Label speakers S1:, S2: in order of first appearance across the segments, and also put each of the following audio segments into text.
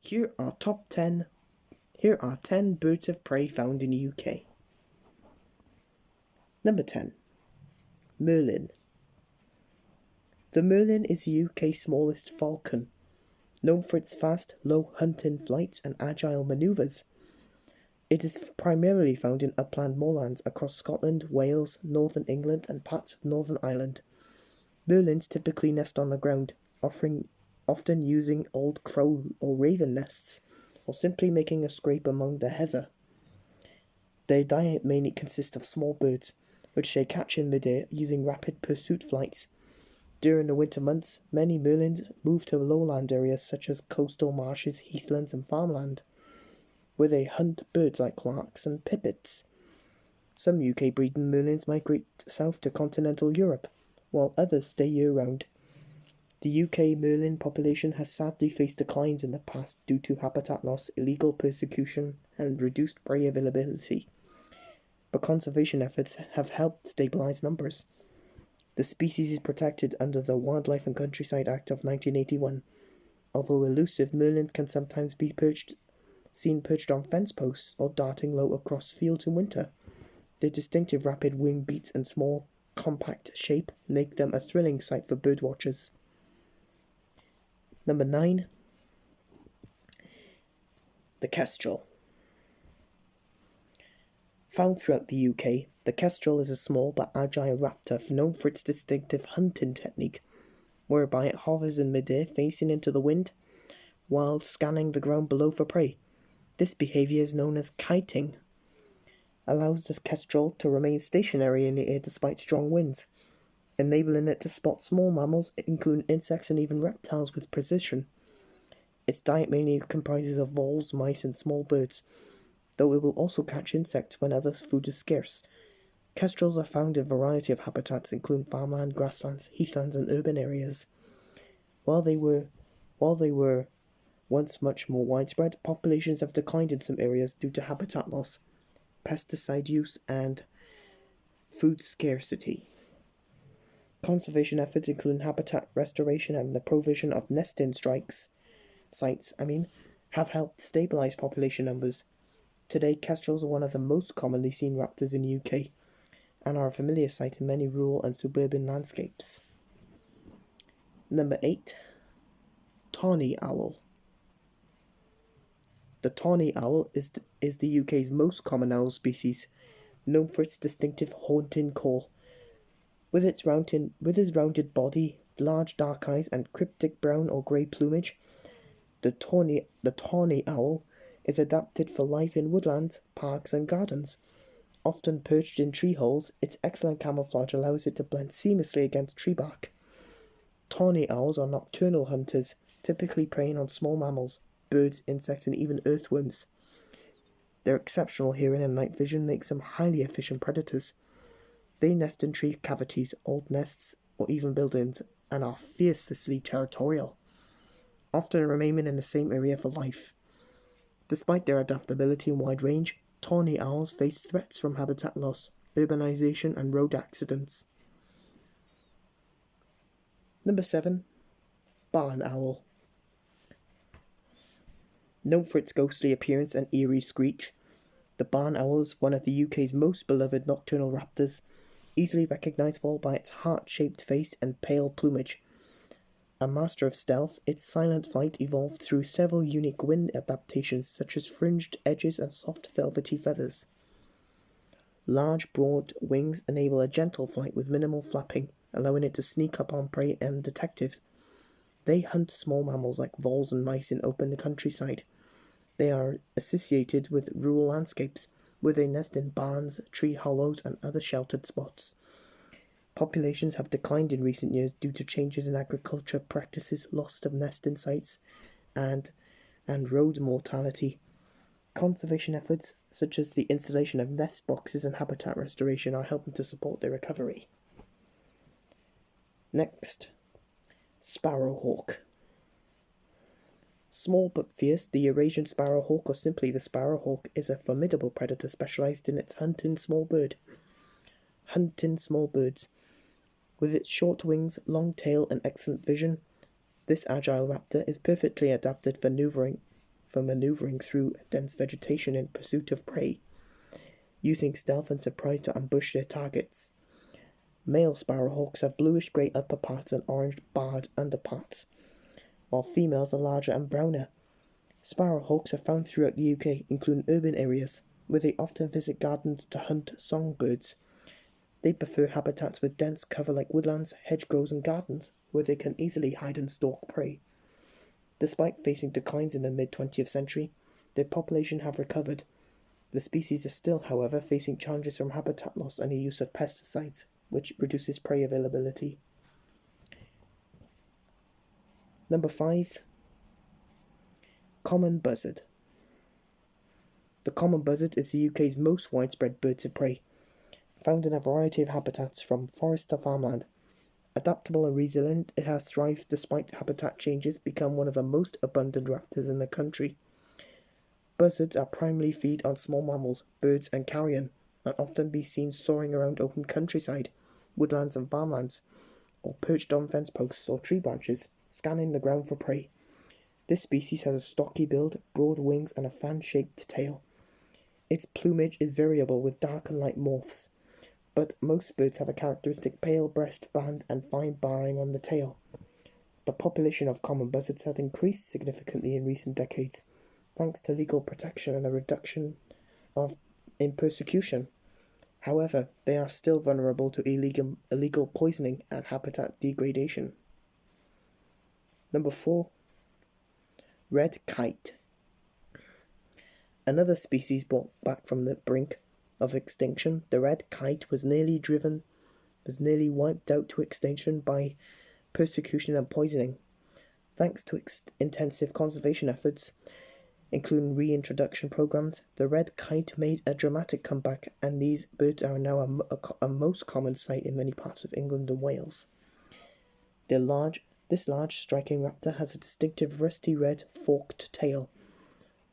S1: Here are top 10. Here are 10 birds of prey found in the UK. Number 10. Merlin. The merlin is the UK's smallest falcon, known for its fast, low hunting flights and agile manoeuvres. It is primarily found in upland moorlands across Scotland, Wales, northern England and parts of Northern Ireland. Merlins typically nest on the ground, often using old crow or raven nests, or simply making a scrape among the heather. Their diet mainly consists of small birds, which they catch in midair using rapid pursuit flights. During the winter months, many merlins move to lowland areas such as coastal marshes, heathlands and farmland, where they hunt birds like larks and pipits. Some UK breeding merlins migrate south to continental Europe, while others stay year-round. The UK merlin population has sadly faced declines in the past due to habitat loss, illegal persecution, and reduced prey availability. But conservation efforts have helped stabilise numbers. The species is protected under the Wildlife and Countryside Act of 1981. Although elusive, merlins can sometimes be seen perched on fence posts or darting low across fields in winter. Their distinctive rapid wing beats and small, compact shape make them a thrilling sight for birdwatchers. Number 9. The kestrel. Found throughout the UK, the kestrel is a small but agile raptor known for its distinctive hunting technique, whereby it hovers in midair facing into the wind while scanning the ground below for prey. This behaviour is known as kiting. Allows the kestrel to remain stationary in the air despite strong winds, enabling it to spot small mammals, including insects and even reptiles, with precision. Its diet mainly comprises of voles, mice and small birds, though it will also catch insects when other food is scarce. Kestrels are found in a variety of habitats, including farmland, grasslands, heathlands and urban areas. While they were once much more widespread, populations have declined in some areas due to habitat loss, pesticide use and food scarcity. Conservation efforts, including habitat restoration and the provision of nesting sites, have helped stabilise population numbers. Today, kestrels are one of the most commonly seen raptors in the UK and are a familiar sight in many rural and suburban landscapes. Number 8. Tawny owl. The tawny owl is the UK's most common owl species, known for its distinctive haunting call. With his rounded body, large dark eyes and cryptic brown or grey plumage, the tawny owl is adapted for life in woodlands, parks and gardens. Often perched in tree holes, its excellent camouflage allows it to blend seamlessly against tree bark. Tawny owls are nocturnal hunters, typically preying on small mammals, birds, insects and even earthworms. Their exceptional hearing and night vision makes them highly efficient predators. They nest in tree cavities, old nests, or even buildings, and are fiercely territorial, often remaining in the same area for life. Despite their adaptability and wide range, tawny owls face threats from habitat loss, urbanization, and road accidents. Number 7. Barn owl. Known for its ghostly appearance and eerie screech, the barn owl is one of the UK's most beloved nocturnal raptors, easily recognisable by its heart-shaped face and pale plumage. A master of stealth, its silent flight evolved through several unique wind adaptations such as fringed edges and soft velvety feathers. Large, broad wings enable a gentle flight with minimal flapping, allowing it to sneak up on prey and detectives. They hunt small mammals like voles and mice in open countryside. They are associated with rural landscapes, where they nest in barns, tree hollows and other sheltered spots. Populations have declined in recent years due to changes in agriculture practices, loss of nesting sites, and road mortality. Conservation efforts, such as the installation of nest boxes and habitat restoration, are helping to support their recovery. Next, sparrowhawk. Small but fierce, the Eurasian sparrowhawk, or simply the sparrowhawk, is a formidable predator specialised in its hunting small birds. With its short wings, long tail and excellent vision, this agile raptor is perfectly adapted for for maneuvering through dense vegetation in pursuit of prey, using stealth and surprise to ambush their targets. Male sparrowhawks have bluish-grey upperparts and orange-barred underparts, while females are larger and browner. Sparrowhawks are found throughout the UK, including urban areas, where they often visit gardens to hunt songbirds. They prefer habitats with dense cover like woodlands, hedgerows and gardens, where they can easily hide and stalk prey. Despite facing declines in the mid-20th century, their population have recovered. The species is still, however, facing challenges from habitat loss and the use of pesticides, which reduces prey availability. Number 5. Common buzzard. The common buzzard is the UK's most widespread bird of prey, found in a variety of habitats from forest to farmland. Adaptable and resilient, it has thrived despite habitat changes, become one of the most abundant raptors in the country. Buzzards are primarily feed on small mammals, birds and carrion, and often be seen soaring around open countryside, woodlands and farmlands, or perched on fence posts or tree branches, scanning the ground for prey. This species has a stocky build, broad wings and a fan-shaped tail. Its plumage is variable with dark and light morphs, but most birds have a characteristic pale breast band and fine barring on the tail. The population of common buzzards has increased significantly in recent decades, thanks to legal protection and a reduction in persecution. However, they are still vulnerable to illegal poisoning and habitat degradation. Number 4. Red kite. Another species brought back from the brink of extinction, the red kite was nearly wiped out to extinction by persecution and poisoning. Thanks to intensive conservation efforts, including reintroduction programs, the red kite made a dramatic comeback, and these birds are now a most common sight in many parts of England and Wales. This large, striking raptor has a distinctive rusty red, forked tail.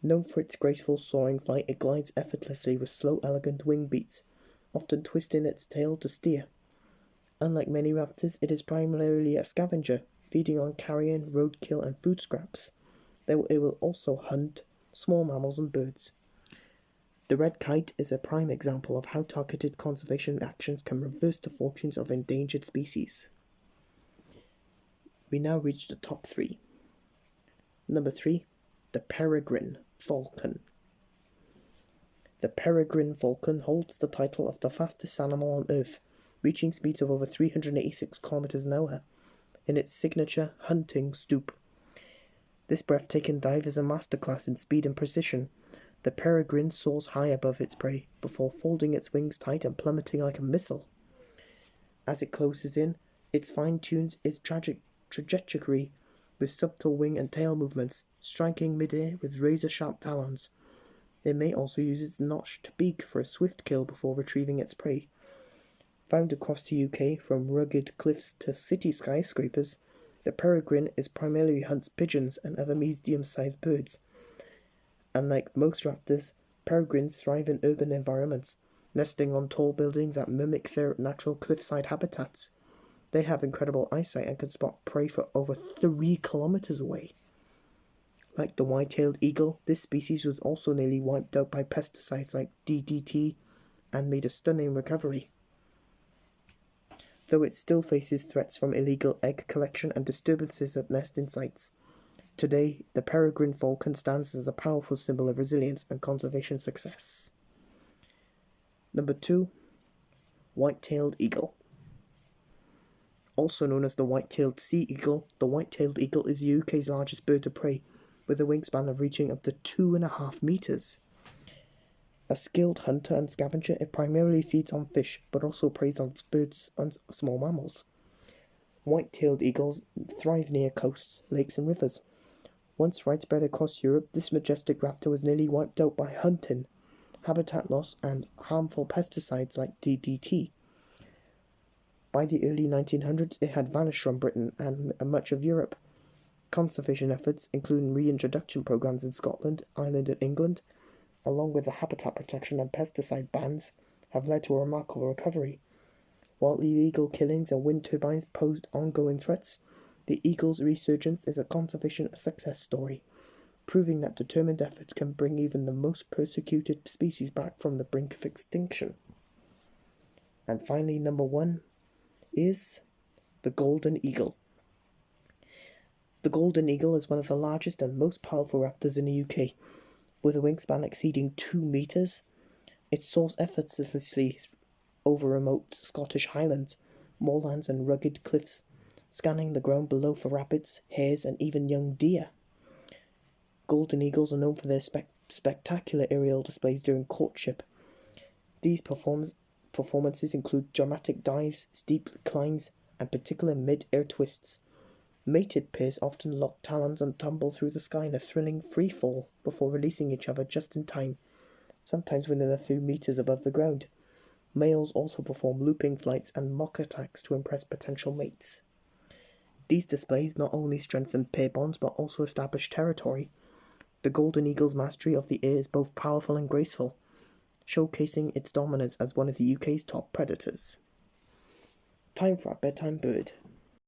S1: Known for its graceful soaring flight, it glides effortlessly with slow, elegant wing beats, often twisting its tail to steer. Unlike many raptors, it is primarily a scavenger, feeding on carrion, roadkill, and food scraps. It will also hunt small mammals and birds. The red kite is a prime example of how targeted conservation actions can reverse the fortunes of endangered species. We now reach the top 3. Number 3. The peregrine falcon. The peregrine falcon holds the title of the fastest animal on Earth, reaching speeds of over 386 km an hour in its signature hunting stoop. This breathtaking dive is a masterclass in speed and precision. The peregrine soars high above its prey, before folding its wings tight and plummeting like a missile. As it closes in, it fine-tunes its trajectory with subtle wing and tail movements, striking mid-air with razor-sharp talons. It may also use its notched beak for a swift kill before retrieving its prey. Found across the UK, from rugged cliffs to city skyscrapers, the peregrine primarily hunts pigeons and other medium-sized birds. Unlike most raptors, peregrines thrive in urban environments, nesting on tall buildings that mimic their natural cliffside habitats. They have incredible eyesight and can spot prey for over 3 kilometers away. Like the white-tailed eagle, this species was also nearly wiped out by pesticides like DDT and made a stunning recovery. Though it still faces threats from illegal egg collection and disturbances at nesting sites, today the peregrine falcon stands as a powerful symbol of resilience and conservation success. Number 2. White-tailed eagle. Also known as the white-tailed sea eagle, the white-tailed eagle is the UK's largest bird of prey, with a wingspan of reaching up to 2.5 meters. A skilled hunter and scavenger, it primarily feeds on fish, but also preys on birds and small mammals. White-tailed eagles thrive near coasts, lakes and rivers. Once widespread across Europe, this majestic raptor was nearly wiped out by hunting, habitat loss and harmful pesticides like DDT. By the early 1900s, it had vanished from Britain and much of Europe. Conservation efforts, including reintroduction programs in Scotland, Ireland and England, along with the habitat protection and pesticide bans, have led to a remarkable recovery. While illegal killings and wind turbines posed ongoing threats, the eagle's resurgence is a conservation success story. proving that determined efforts can bring even the most persecuted species back from the brink of extinction. And finally, number 1 is the golden eagle. The golden eagle is one of the largest and most powerful raptors in the UK. With a wingspan exceeding 2 metres, it soars effortlessly over remote Scottish highlands, moorlands and rugged cliffs, scanning the ground below for rabbits, hares and even young deer. Golden eagles are known for their spectacular aerial displays during courtship. These performances include dramatic dives, steep climbs, and particular mid-air twists. Mated pairs often lock talons and tumble through the sky in a thrilling free fall before releasing each other just in time, sometimes within a few meters above the ground. Males also perform looping flights and mock attacks to impress potential mates. These displays not only strengthen pair bonds but also establish territory. The golden eagle's mastery of the air is both powerful and graceful, showcasing its dominance as one of the UK's top predators. Time for our bedtime bird.